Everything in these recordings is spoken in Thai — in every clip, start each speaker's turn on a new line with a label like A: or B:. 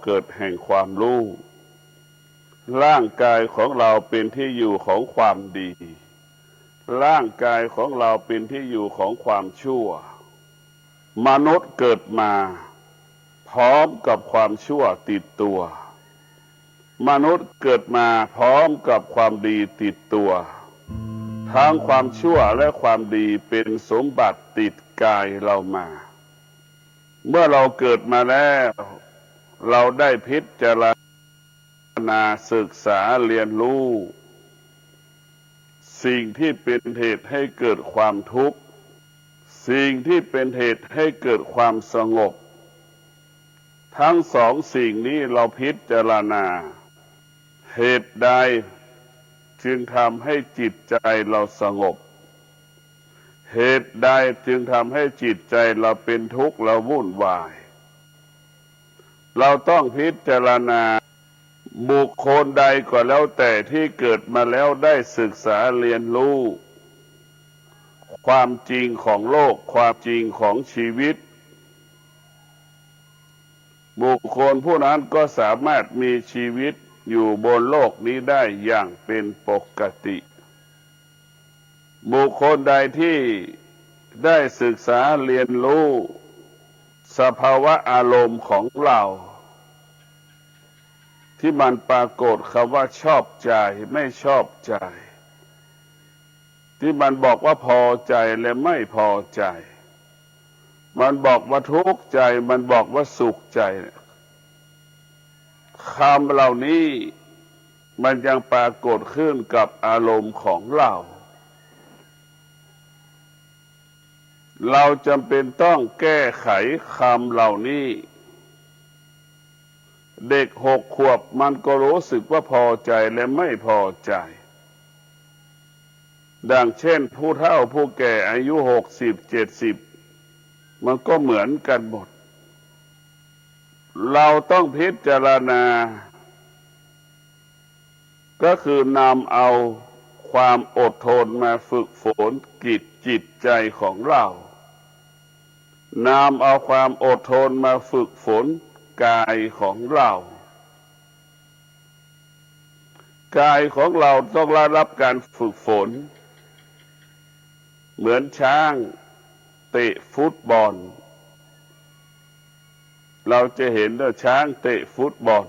A: เกิดแห่งความรู้ร่างกายของเราเป็นที่อยู่ของความดีร่างกายของเราเป็นที่อยู่ของความชั่วมนุษย์เกิดมาพร้อมกับความชั่วติดตัวมนุษย์เกิดมาพร้อมกับความดีติดตัวทั้งความชั่วและความดีเป็นสมบัติติดกายเรามาเมื่อเราเกิดมาแล้วเราได้พิจารณาศึกษาเรียนรู้สิ่งที่เป็นเหตุให้เกิดความทุกข์สิ่งที่เป็นเหตุให้เกิดความสงบทั้งสองสิ่งนี้เราพิจารณาเหตุใดจึงทำให้จิตใจเราสงบเหตุใดจึงทำให้จิตใจเราเป็นทุกข์และวุ่นวายเราต้องพิจารณาบุคคลใดก็แล้วแต่ที่เกิดมาแล้วได้ศึกษาเรียนรู้ความจริงของโลกความจริงของชีวิตบุคคลผู้นั้นก็สามารถมีชีวิตอยู่บนโลกนี้ได้อย่างเป็นปกติบุคคลใดที่ได้ศึกษาเรียนรู้สภาวะอารมณ์ของเราที่มันปรากฏคำว่าชอบใจไม่ชอบใจที่มันบอกว่าพอใจและไม่พอใจมันบอกว่าทุกข์ใจมันบอกว่าสุขใจคำเหล่านี้มันยังปรากฏขึ้นกับอารมณ์ของเราจำเป็นต้องแก้ไขคำเหล่านี้เด็ก6 ขวบมันก็รู้สึกว่าพอใจและไม่พอใจดังเช่นผู้เฒ่าผู้แก่อายุ60 70มันก็เหมือนกันหมดเราต้องพิจารณาก็คือนำเอาความอดทนมาฝึกฝนจิตใจของเรานำเอาความอดทนมาฝึกฝนกายของเรากายของเราต้องได้รับการฝึกฝนเหมือนช้างเตะฟุตบอลเราจะเห็นว่าช้างเตะฟุตบอล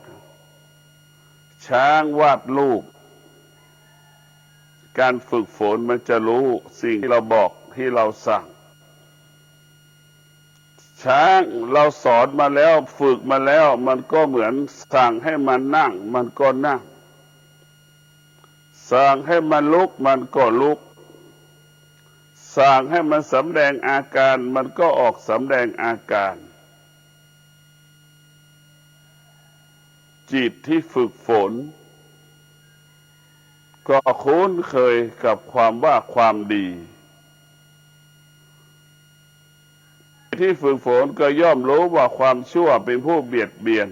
A: ช้างวาดรูปการฝึกฝนมันจะรู้สิ่งที่เราบอกที่เราสั่งช้างเราสอนมาแล้วฝึกมาแล้วมันก็เหมือนสั่งให้มันนั่งมันก็นั่งสั่งให้มันลุกมันก็ลุกสั่งให้มันสำแดงอาการมันก็ออกสำแดงอาการจิตที่ฝึกฝนก็คุ้นเคยกับความว่าความดีที่ฝึกฝนก็ย่อมรู้ว่าความชั่วเป็นผู้เบียดเบียน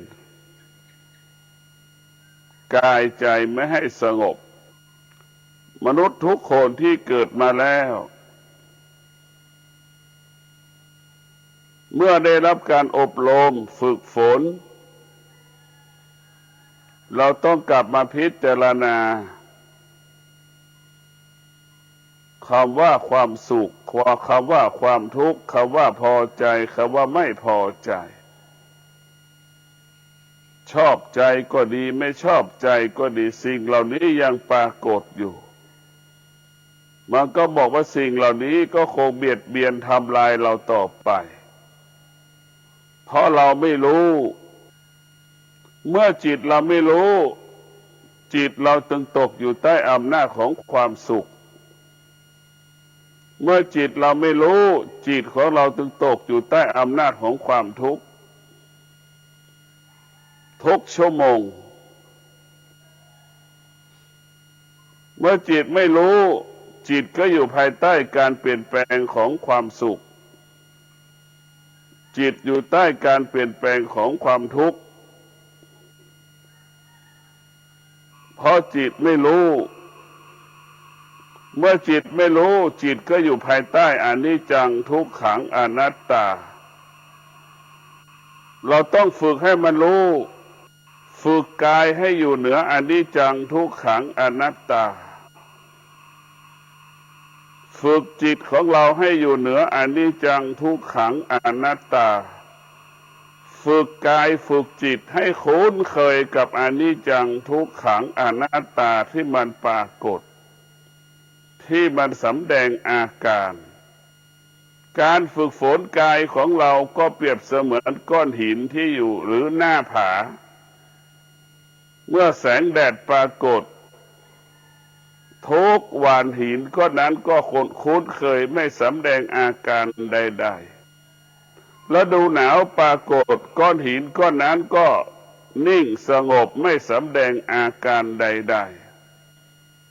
A: กายใจไม่ให้สงบมนุษย์ทุกคนที่เกิดมาแล้วเมื่อได้รับการอบรมฝึกฝนเราต้องกลับมาพิจารณาคำว่าความสุขคำว่าความทุกข์คำว่าพอใจคำว่าไม่พอใจชอบใจก็ดีไม่ชอบใจก็ดีสิ่งเหล่านี้ยังปรากฏอยู่มันก็บอกว่าสิ่งเหล่านี้ก็คงเบียดเบียนทำลายเราต่อไปเพราะเราไม่รู้เมื่อจิตเราไม่รู้จิตเราจึงตกอยู่ใต้อำนาจของความสุขเมื่อจิตเราไม่รู้จิตของเราจึงตกอยู่ใต้อำนาจของความทุกข์ทุกชั่วโมงเมื่อจิตไม่รู้จิตก็อยู่ภายใต้การเปลี่ยนแปลงของความสุขจิตอยู่ใต้การเปลี่ยนแปลงของความทุกข์เพราะจิตไม่รู้เมื่อจิตไม่รู้จิตก็อยู่ภายใต้อนิจจังทุกขังอนัตตาเราต้องฝึกให้มันรู้ ฝึกกายให้อยู่เหนืออนิจจังทุกขังอนัตตาฝึกจิตของเราให้อยู่เหนืออนิจจังทุกขังอนัตตาฝึกกายฝึกจิตให้คุ้นเคยกับอนิจจังทุกขังอนัตตาที่มันปรากฏที่มันสำแดงอาการการฝึกฝนกายของเราก็เปรียบเสมือนก้อนหินที่อยู่หรือหน้าผาเมื่อแสงแดดปรากฏทุกวานหินก้อนนั้นก็คุ้นเคยไม่สำแดงอาการใดๆฤดูหนาวปรากฏก้อนหินก้อนนั้นก็นิ่งสงบไม่สำแดงอาการใด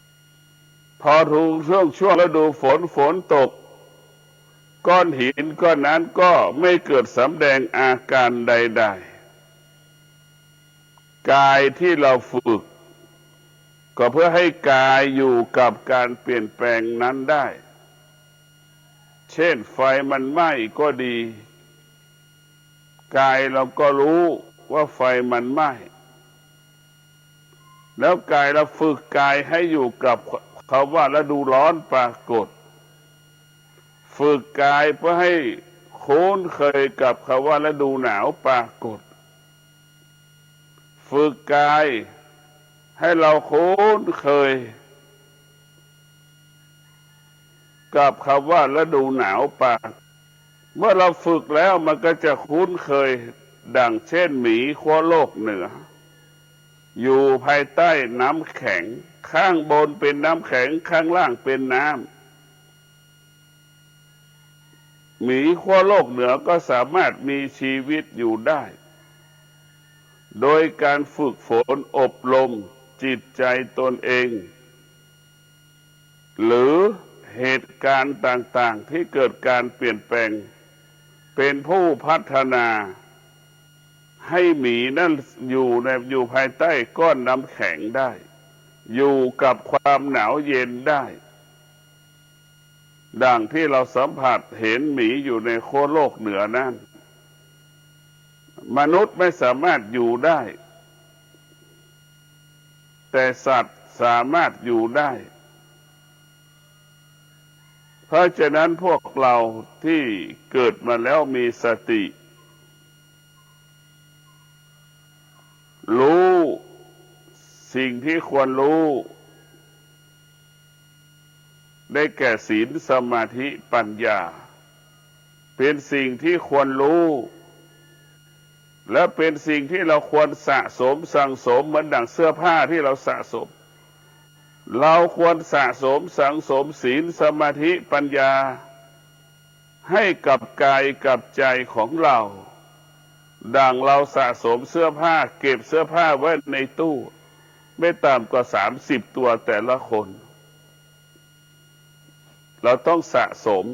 A: ๆพอถึงช่วงฤดูฝนตกก้อนหินก้อนนั้นก็ไม่เกิดสำแดงอาการใดๆกายที่เราฝึกก็เพื่อให้กายอยู่กับการเปลี่ยนแปลงนั้นได้เช่นไฟมันไหม้ก็ดีกายเราก็รู้ว่าไฟมันไหม้แล้วกายเราฝึกกายให้อยู่กับคำว่าฤดูร้อนปรากฏฝึกกายเพื่อให้คุ้นเคยกับคำว่าฤดูหนาวปรากฏฝึกกายให้เราคุ้นเคยกับคำว่าฤดูหนาวปรากฏเมื่อเราฝึกแล้วมันก็จะคุ้นเคยดังเช่นหมีขั้วโลกเหนืออยู่ภายใต้น้ำแข็งข้างบนเป็นน้ำแข็งข้างล่างเป็นน้ำหมีขั้วโลกเหนือก็สามารถมีชีวิตอยู่ได้โดยการฝึกฝนอบรมจิตใจตนเองหรือเหตุการณ์ต่างๆที่เกิดการเปลี่ยนแปลงเป็นผู้พัฒนาให้หมีนั่นอยู่ภายใต้ก้อนน้ำแข็งได้อยู่กับความหนาวเย็นได้ดังที่เราสัมผัสเห็นหมีอยู่ในขั้วโลกเหนือนั้นมนุษย์ไม่สามารถอยู่ได้แต่สัตว์สามารถอยู่ได้เพราะฉะนั้นพวกเราที่เกิดมาแล้วมีสติรู้สิ่งที่ควรรู้ได้แก่ศีลสมาธิปัญญาเป็นสิ่งที่ควรรู้และเป็นสิ่งที่เราควรสะสมสั่งสมเหมือนดั่งเสื้อผ้าที่เราสะสมเราควรสะสมสั่งสมศีลสมาธิปัญญาให้กับกายกับใจของเราดังเราสะสมเสื้อผ้าเก็บเสื้อผ้าไว้ในตู้ไม่ต่ำกว่า30 ตัวแต่ละคนเราต้องสะสม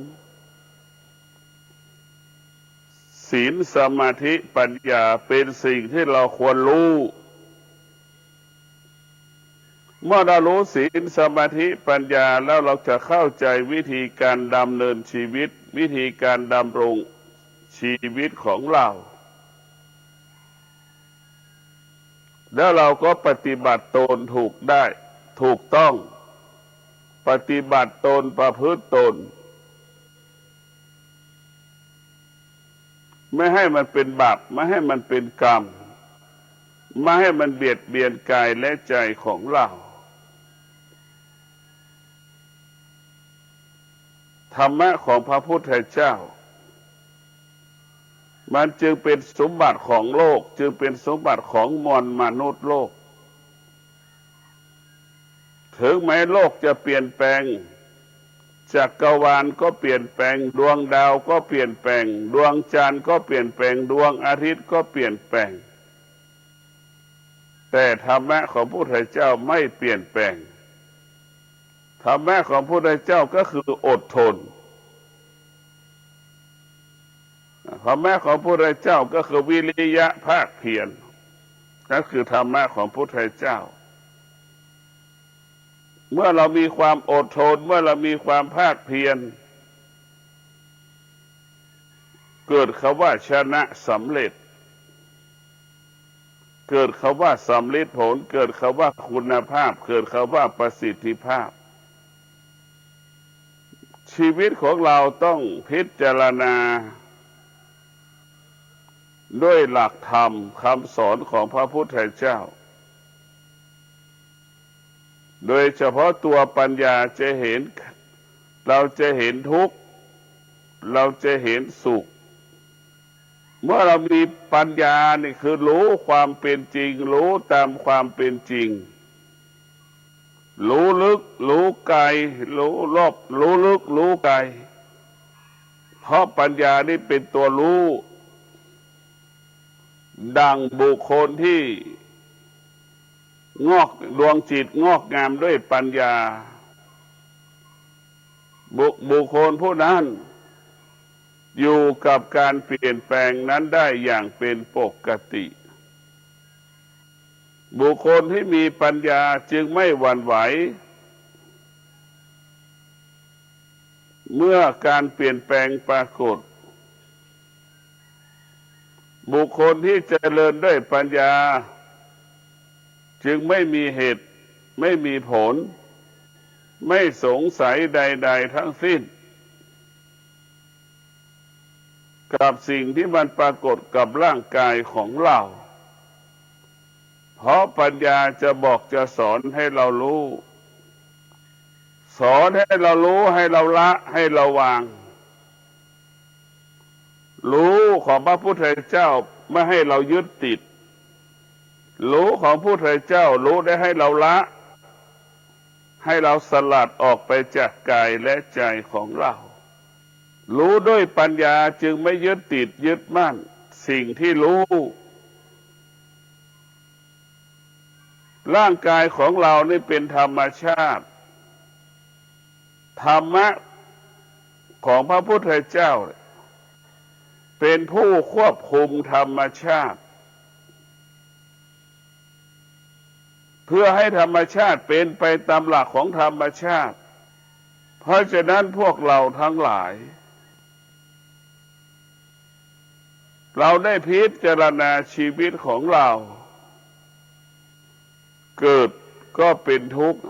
A: ศีลสมาธิปัญญาเป็นสิ่งที่เราควรรู้เมื่อเรารู้ศีลสมาธิปัญญาแล้วเราจะเข้าใจวิธีการดำเนินชีวิตวิธีการดำรงชีวิตของเราแล้วเราก็ปฏิบัติตนถูกได้ถูกต้องปฏิบัติตนประพฤติตนไม่ให้มันเป็นบาปไม่ให้มันเป็นกรรมไม่ให้มันเบียดเบียนกายและใจของเราธรรมะของพระพุทธเจ้ามันจึงเป็นสมบัติของโลกจึงเป็นสมบัติของมวลมนุษย์โลกถึงแม้โลกจะเปลี่ยนแปลงจักรวาลก็เปลี่ยนแปลงดวงดาวก็เปลี่ยนแปลงดวงจันทร์ก็เปลี่ยนแปลงดวงอาทิตย์ก็เปลี่ยนแปลงแต่ธรรมะของพระพุทธเจ้าไม่เปลี่ยนแปลงธรรมะของพระพุทธเจ้าก็คืออดทนธรรมะของพระพุทธเจ้าก็คือวิริยะภาคเพียรนั่นคือธรรมะของพระพุทธเจ้าเมื่อเรามีความอดทนเมื่อเรามีความภาคเพียรเกิดคำว่าชนะสำเร็จ เกิดคำว่าสำลิดผลเกิดคำว่าคุณภาพเกิดคำว่าประสิทธิภาพชีวิตของเราต้องพิจารณาด้วยหลักธรรมคำสอนของพระพุทธเจ้าโดยเฉพาะตัวปัญญาจะเห็นเราจะเห็นทุกข์เราจะเห็นสุขเมื่อเรามีปัญญานี่คือรู้ความเป็นจริงรู้ตามความเป็นจริงรู้ลึกรู้ไกลรู้รอบรู้ลึกรู้ไกลเพราะปัญญานี่เป็นตัวรู้ดังบุคคลที่งอกดวงจิตงอกงามด้วยปัญญาบุคคลผู้นั้นอยู่กับการเปลี่ยนแปลงนั้นได้อย่างเป็นปกติบุคคลที่มีปัญญาจึงไม่หวั่นไหวเมื่อการเปลี่ยนแปลงปรากฏบุคคลที่เจริญด้วยปัญญาจึงไม่มีเหตุไม่มีผลไม่สงสัยใดๆทั้งสิ้นกับสิ่งที่มันปรากฏกับร่างกายของเราเพราะปัญญาจะบอกจะสอนให้เรารู้สอนให้เรารู้ให้เราละให้เราวางรู้ของพระพุทธเจ้าไม่ให้เรายึดติดรู้ของพระพุทธเจ้ารู้ได้ให้เราละให้เราสลัดออกไปจากกายและใจของเรารู้ด้วยปัญญาจึงไม่ยึดติดยึดมั่นสิ่งที่รู้ร่างกายของเรานี่เป็นธรรมชาติธรรมะของพระพุทธเจ้าเป็นผู้ควบคุมธรรมชาติเพื่อให้ธรรมชาติเป็นไปตามหลักของธรรมชาติเพราะฉะนั้นพวกเราทั้งหลายเราได้พิจารณาชีวิตของเราเกิดก็เป็นทุกข์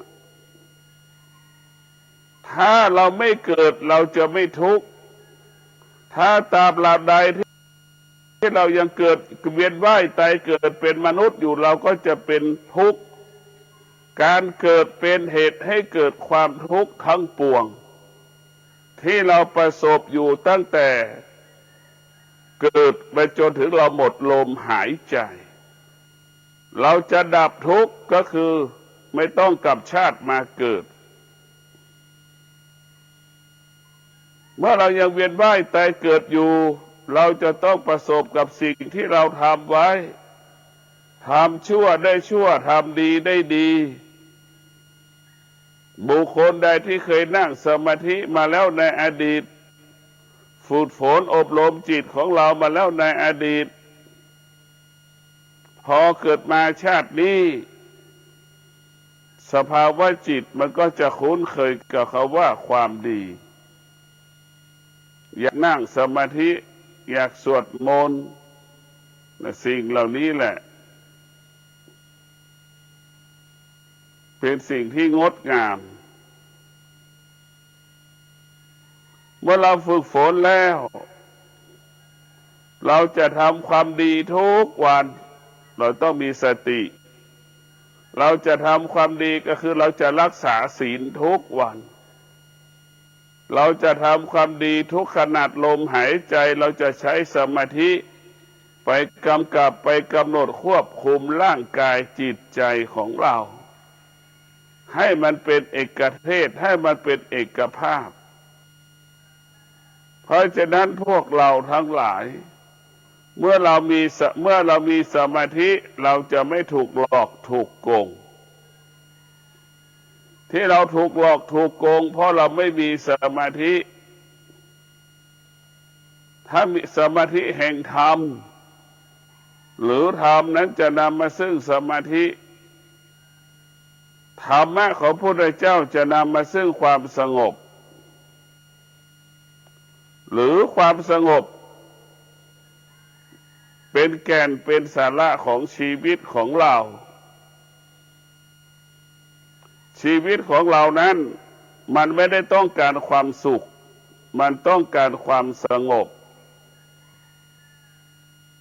A: ถ้าเราไม่เกิดเราจะไม่ทุกข์ถ้าตราบใดที่เรายังเกิดเวียนว่ายตายเกิดเป็นมนุษย์อยู่เราก็จะเป็นทุกข์การเกิดเป็นเหตุให้เกิดความทุกข์ทั้งปวงที่เราประสบอยู่ตั้งแต่เกิดไปจนถึงเราหมดลมหายใจเราจะดับทุกข์ก็คือไม่ต้องกลับชาติมาเกิดเมื่อเรายังเวียนว่ายตายเกิดอยู่เราจะต้องประสบกับสิ่งที่เราทำไว้ทำชั่วได้ชั่วทำดีได้ดีบุคคลใดที่เคยนั่งสมาธิมาแล้วในอดีตฝึกฝนอบรมจิตของเรามาแล้วในอดีตพอเกิดมาชาตินี้สภาวะจิตมันก็จะคุ้นเคยกับคำว่าความดีอยากนั่งสมาธิอยากสวดมนต์สิ่งเหล่านี้แหละเป็นสิ่งที่งดงามเมื่อเราฝึกฝนแล้วเราจะทำความดีทุกวันเราต้องมีสติเราจะทำความดีก็คือเราจะรักษาศีลทุกวันเราจะทำความดีทุกขณะลมหายใจเราจะใช้สมาธิไปกำกับไปกำหนดควบคุมร่างกายจิตใจของเราให้มันเป็นเอกเทศให้มันเป็นเอกภาพเพราะฉะนั้นพวกเราทั้งหลายเมื่อเรามีสมาธิเราจะไม่ถูกหลอกถูกโกงที่เราถูกหลอกถูกโกงเพราะเราไม่มีสมาธิถ้ามีสมาธิแห่งธรรมหรือธรรมนั้นจะนำมาซึ่งสมาธิธรรมะของพระพุทธเจ้าจะนำมาซึ่งความสงบหรือความสงบ เป็นแก่นเป็นสาระของชีวิตของเราชีวิตของเรานั้นมันไม่ได้ต้องการความสุขมันต้องการความสงบ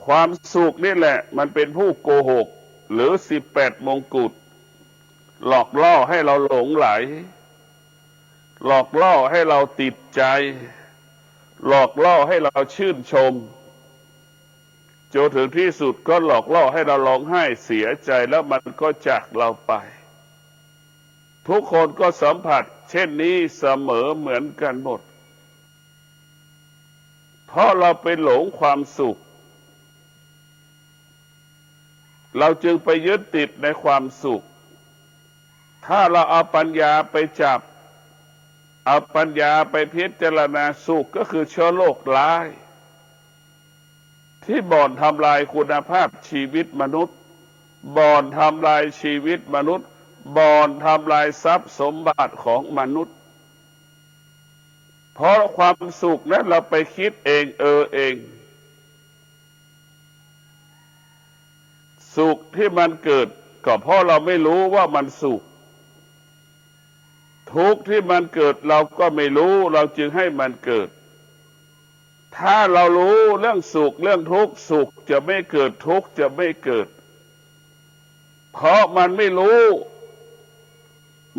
A: ความสุขนี่แหละมันเป็นผู้โกหกหรือ18 มงกุฎหลอกล่อให้เราหลงไหลหลอกล่อให้เราติดใจหลอกล่อให้เราชื่นชมจนถึงที่สุดก็หลอกล่อให้เราร้องไห้เสียใจแล้วมันก็จากเราไปทุกคนก็สัมผัสเช่นนี้เสมอเหมือนกันหมดเพราะเราไปหลงความสุขเราจึงไปยึดติดในความสุขถ้าเราเอาปัญญาไปจับเอาปัญญาไปพิจารณาสุขก็คือเชื้อโรคร้ายที่บ่อนทำลายคุณภาพชีวิตมนุษย์บ่อนทำลายชีวิตมนุษย์บ่อนทำลายทรัพย์สมบัติของมนุษย์เพราะความสุขนั้นเราไปคิดเองเองสุขที่มันเกิดก็เพราะเราไม่รู้ว่ามันสุขทุกข์ที่มันเกิดเราก็ไม่รู้เราจึงให้มันเกิดถ้าเรารู้เรื่องสุขเรื่องทุกข์สุขจะไม่เกิดทุกข์จะไม่เกิดเพราะมันไม่รู้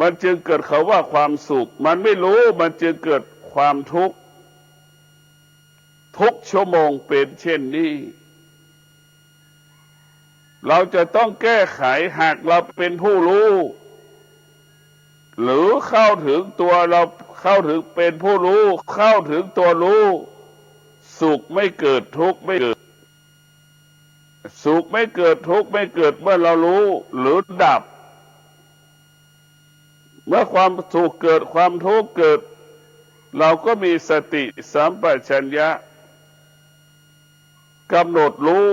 A: มันจึงเกิดเขาว่าความสุขมันไม่รู้มันจึงเกิดความทุกข์ทุกชั่วโมงเป็นเช่นนี้เราจะต้องแก้ไขหากเราเป็นผู้รู้หรือเข้าถึงตัวเราเข้าถึงเป็นผู้รู้เข้าถึงตัวรู้สุขไม่เกิดทุกข์ไม่เกิดสุขไม่เกิดทุกข์ไม่เกิดเมื่อเรารู้หรือดับเมื่อความสุขเกิดความทุกข์เกิดเราก็มีสติสัมปชัญญะกำหนดรู้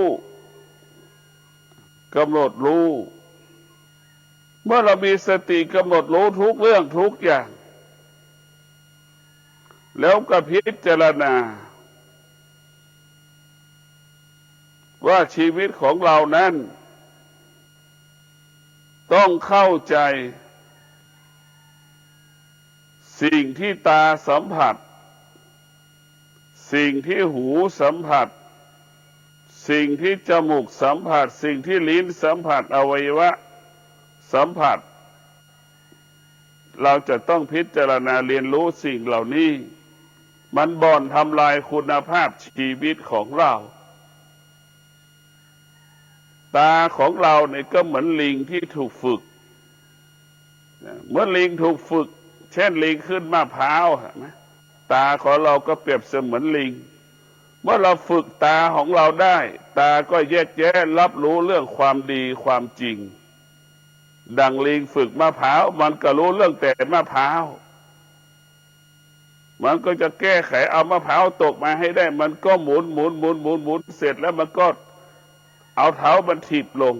A: เมื่อเรามีสติกำหนดรู้ทุกเรื่องทุกอย่างแล้วก็พิจารณาว่าชีวิตของเรานั้นต้องเข้าใจสิ่งที่ตาสัมผัสสิ่งที่หูสัมผัสสิ่งที่จมูกสัมผัสสิ่งที่ลิ้นสัมผัสอวัยวะสัมผัสเราจะต้องพิจารณาเรียนรู้สิ่งเหล่านี้มันบ่อนทำลายคุณภาพชีวิตของเราตาของเราเนี่ยก็เหมือนลิงที่ถูกฝึกเมื่อลิงถูกฝึกเช่นลิงขึ้นมะพร้าวตาของเราก็เปรียบเสมือนลิงเมื่อเราฝึกตาของเราได้ตาก็แยกแยะรับรู้เรื่องความดีความจริงดังลิงฝึกมะพร้าวมันก็รู้เรื่องแต่มะพร้าวมันก็จะแก้ไขเอามะพร้าวตกมาให้ได้มันก็หมุนเสร็จแล้วมันก็เอาเท้ามันถีบลง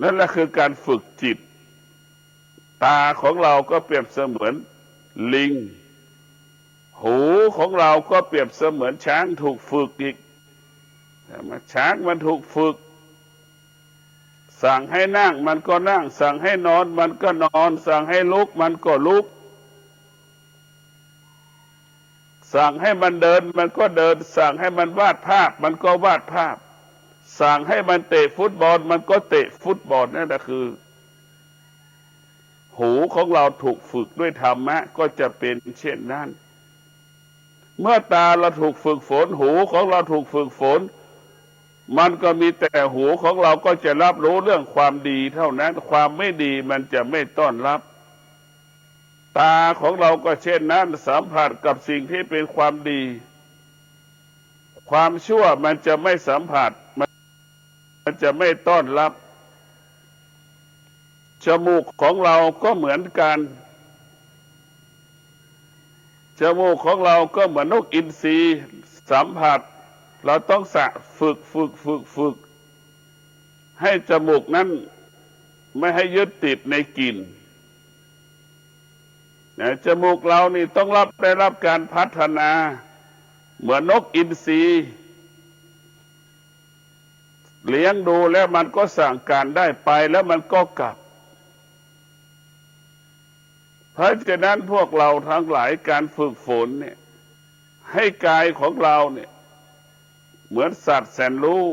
A: นั่นแหละคือการฝึกจิตตาของเราก็เปรียบเสมือนลิงหูของเราก็เปรียบเสมือนช้างถูกฝึกอีกช้างมันถูกฝึกสั่งให้นั่งมันก็นั่งสั่งให้นอนมันก็นอนสั่งให้ลุกมันก็ลุกสั่งให้มันเดินมันก็เดินสั่งให้มันวาดภาพมันก็วาดภาพสั่งให้มันเตะฟุตบอลมันก็เตะฟุตบอลนั่นแหละคือหูของเราถูกฝึกด้วยธรรมะก็จะเป็นเช่นนั้นเมื่อตาเราถูกฝึกฝนหูของเราถูกฝึกฝนมันก็มีแต่หูของเราก็จะรับรู้เรื่องความดีเท่านั้นความไม่ดีมันจะไม่ต้อนรับตาของเราก็เช่นนั้นสัมผัสกับสิ่งที่เป็นความดีความชั่วมันจะไม่สัมผัสมันจะไม่ต้อนรับจมูกของเราก็เหมือนกันจมูกของเราก็เหมือนนกอินทรีสัมผัสเราต้องฝึกให้จมูกนั้นไม่ให้ยึดติดในกลิ่นจมูกเรานี่ต้องได้รับการพัฒนาเหมือนนกอินทรี เลี้ยงดูแล้วมันก็สั่งการได้ไปแล้วมันก็กลับเพราะฉะนั้นพวกเราทั้งหลายการฝึกฝนเนี่ยให้กายของเราเนี่ยเหมือนสัตว์แสนรู้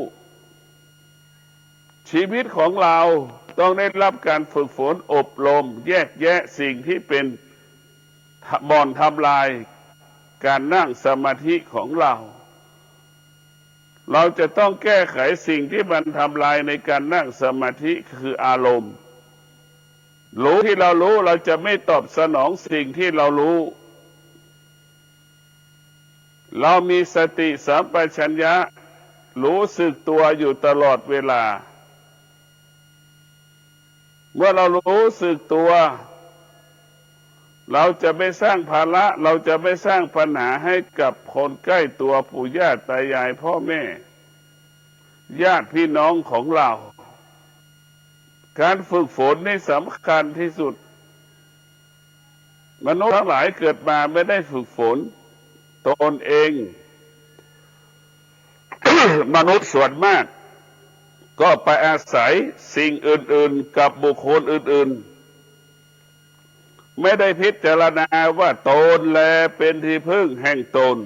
A: ชีวิตของเราต้องได้รับการฝึกฝนอบรมแยกแยะสิ่งที่เป็นบ่อนทำลายการนั่งสมาธิของเราเราจะต้องแก้ไขสิ่งที่มันทำลายในการนั่งสมาธิคืออารมณ์รู้ที่เรารู้เราจะไม่ตอบสนองสิ่งที่เรารู้เรามีสติสัมปชัญญะรู้สึกตัวอยู่ตลอดเวลาเมื่อเรารู้สึกตัวเราจะไม่สร้างภาระเราจะไม่สร้างปัญหาให้กับคนใกล้ตัวปู่ย่าตายายพ่อแม่ญาติพี่น้องของเราการฝึกฝนนี่สำคัญที่สุดมนุษย์ทั้งหลายเกิดมาไม่ได้ฝึกฝนตนเอง มนุษย์ส่วนมากก็ไปอาศัยสิ่งอื่นๆกับบุคคลอื่นๆไม่ได้พิจารณาว่าตนแลเป็นที่พึ่งแห่งตน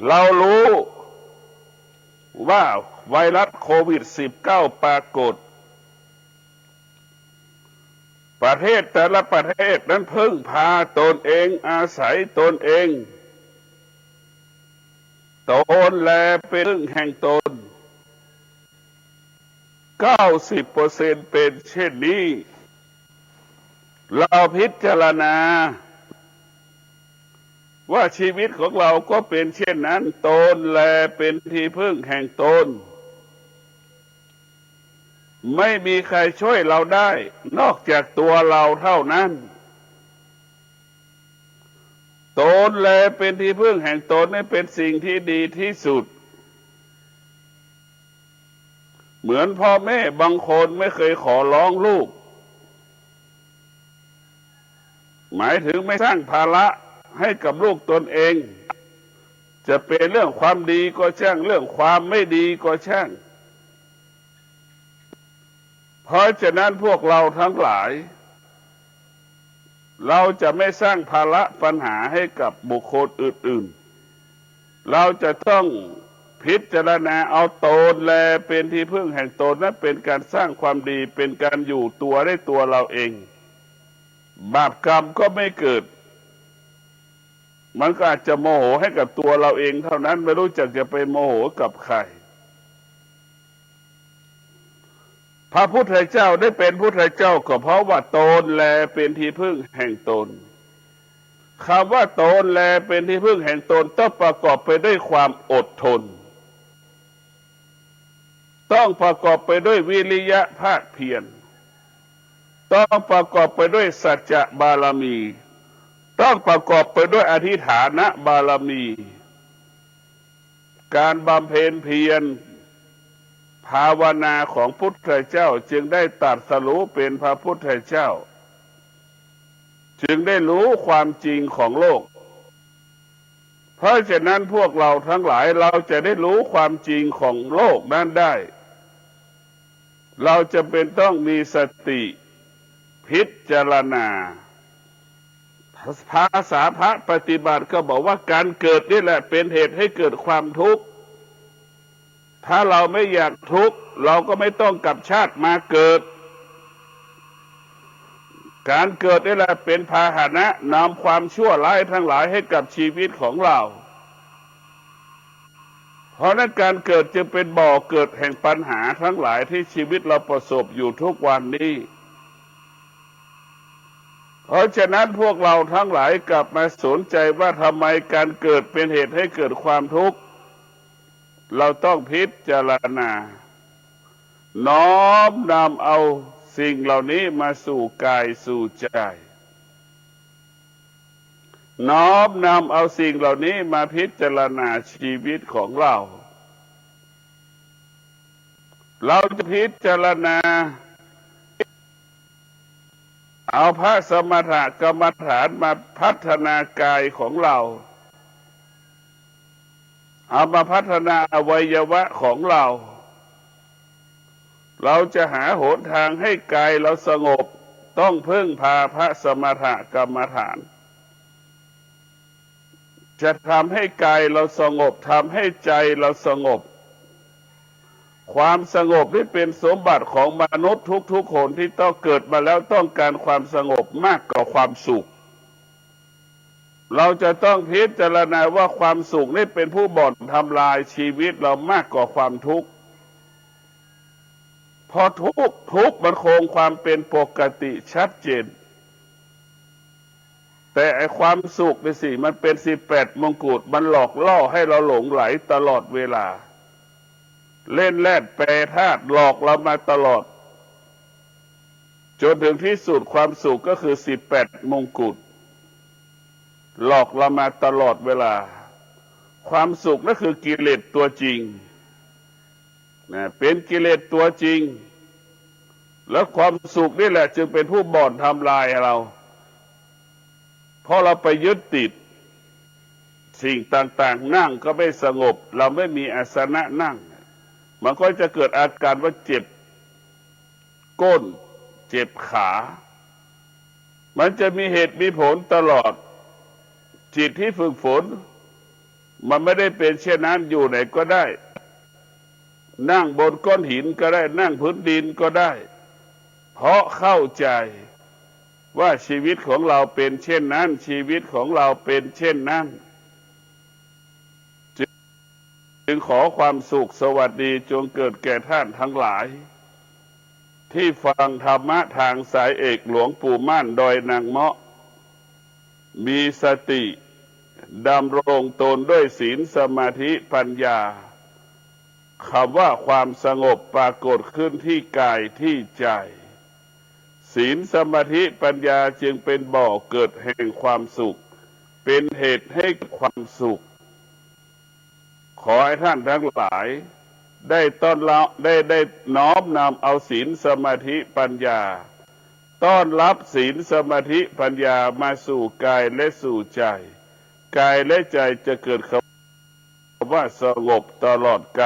A: เรารู้ว่าไวรัสโควิด -19 ปรากฏประเทศแต่ละประเทศนั้นพึ่งพาตนเองอาศัยตนเองตนแลเป็นพึ่งแห่งตน 90% เป็นเช่นนี้เราพิจารณาว่าชีวิตของเราก็เป็นเช่นนั้นตนแลเป็นที่พึ่งแห่งตนไม่มีใครช่วยเราได้นอกจากตัวเราเท่านั้นตนแลเป็นที่พึ่งแห่งตนนี่เป็นสิ่งที่ดีที่สุดเหมือนพ่อแม่บางคนไม่เคยขอร้องลูกหมายถึงไม่สร้างภาระให้กับลูกตนเองจะเป็นเรื่องความดีก็ช่างเรื่องความไม่ดีก็ช่างเพราะฉะนั้นพวกเราทั้งหลายเราจะไม่สร้างภาระปัญหาให้กับบุคคลอื่นๆเราจะต้องพิจารณาเอาตนแลเป็นที่พึ่งแห่งตนนั้นเป็นการสร้างความดีเป็นการอยู่ตัวได้ตัวเราเองบาปกรรมก็ไม่เกิดมันก็อาจจะโมโหให้กับตัวเราเองเท่านั้นไม่รู้จักจะไปโมโหกับใครพระพุทธเจ้าได้เป็นพุทธเจ้าก็เพราะว่าตนแลเป็นที่พึ่งแห่งตนคำว่าตนแลเป็นที่พึ่งแห่งตนต้องประกอบไปด้วยความอดทนต้องประกอบไปด้วยวิริยะภาคเพียรต้องประกอบไปด้วยสัจจะบารมีต้องประกอบไปด้วยอธิฐานบารมีการบำเพ็ญเพียรภาวนาของพุทธเจ้าจึงได้ตรัสรู้เป็นพระพุทธเจ้าจึงได้รู้ความจริงของโลกเพราะฉะนั้นพวกเราทั้งหลายเราจะได้รู้ความจริงของโลกนั้นได้เราจะเป็นต้องมีสติพิจารณาภาษาพระปฏิบัติก็บอกว่าการเกิดนี่แหละเป็นเหตุให้เกิดความทุกข์ถ้าเราไม่อยากทุกข์เราก็ไม่ต้องกลับชาติมาเกิดการเกิดนี่แหละเป็นพาหนะนำความชั่วร้ายทั้งหลายให้กับชีวิตของเราเพราะนั้นการเกิดจึงเป็นบ่อเกิดแห่งปัญหาทั้งหลายที่ชีวิตเราประสบอยู่ทุกวันนี้เพราะฉะนั้นพวกเราทั้งหลายกลับมาสนใจว่าทำไมการเกิดเป็นเหตุให้เกิดความทุกข์เราต้องพิจารณาน้อมนำเอาสิ่งเหล่านี้มาสู่กายสู่ใจน้อมนำเอาสิ่งเหล่านี้มาพิจารณาชีวิตของเราจะพิจารณาเอาพระสมถกรรมฐานมาพัฒนากายของเรา เอามาพัฒนาอวัยวะของเรา เราจะหาหนทางให้กายเราสงบต้องพึ่งพาพระสมถกรรมฐานจะทำให้กายเราสงบทำให้ใจเราสงบความสงบนี่เป็นสมบัติของมนุษย์ทุกๆคนที่ต้องเกิดมาแล้วต้องการความสงบมากกว่าความสุขเราจะต้องพิจารณาว่าความสุขนี่เป็นผู้บ่อนทำลายชีวิตเรามากกว่าความทุกข์พอทุกข์มันคงความเป็นปกติชัดเจนแต่ไอความสุขนี่สิมันเป็น18 มงกุฎมันหลอกล่อให้เราหลงไหลตลอดเวลาเล่นแร่แปรธาตุหลอกเรามาตลอดจนถึงที่สุดความสุขก็คือ18 มงกุฎหลอกเรามาตลอดเวลาความสุขนั่นคือกิเลสตัวจริงนะเป็นกิเลสตัวจริงแล้วความสุขนี่แหละจึงเป็นผู้บ่อนทำลายเราเพราะเราไปยึดติดสิ่งต่างๆนั่งก็ไม่สงบเราไม่มีอาสนะนั่งมันก็จะเกิดอาการว่าเจ็บก้นเจ็บขามันจะมีเหตุมีผลตลอดจิตที่ฝึกฝนมันไม่ได้เป็นเช่นนั้นอยู่ไหนก็ได้นั่งบนก้อนหินก็ได้นั่งพื้นดินก็ได้เพราะเข้าใจว่าชีวิตของเราเป็นเช่นนั้นชีวิตของเราเป็นเช่นนั้นจึงขอความสุขสวัสดีจงเกิดแก่ท่านทั้งหลายที่ฟังธรรมะทางสายเอกหลวงปู่มั่นดอยนางเมาะมีสติดำรงตนด้วยศีลสมาธิปัญญาคำว่าความสงบปรากฏขึ้นที่กายที่ใจศีลสมาธิปัญญาจึงเป็นบ่อเกิดแห่งความสุขเป็นเหตุให้เกิดความสุขขอให้ท่านทั้งหลายได้ต้อนรับได้น้อมนำเอาศีลสมาธิปัญญาต้อนรับศีลสมาธิปัญญามาสู่กายและสู่ใจกายและใจจะเกิดคำว่าสงบตลอดกาล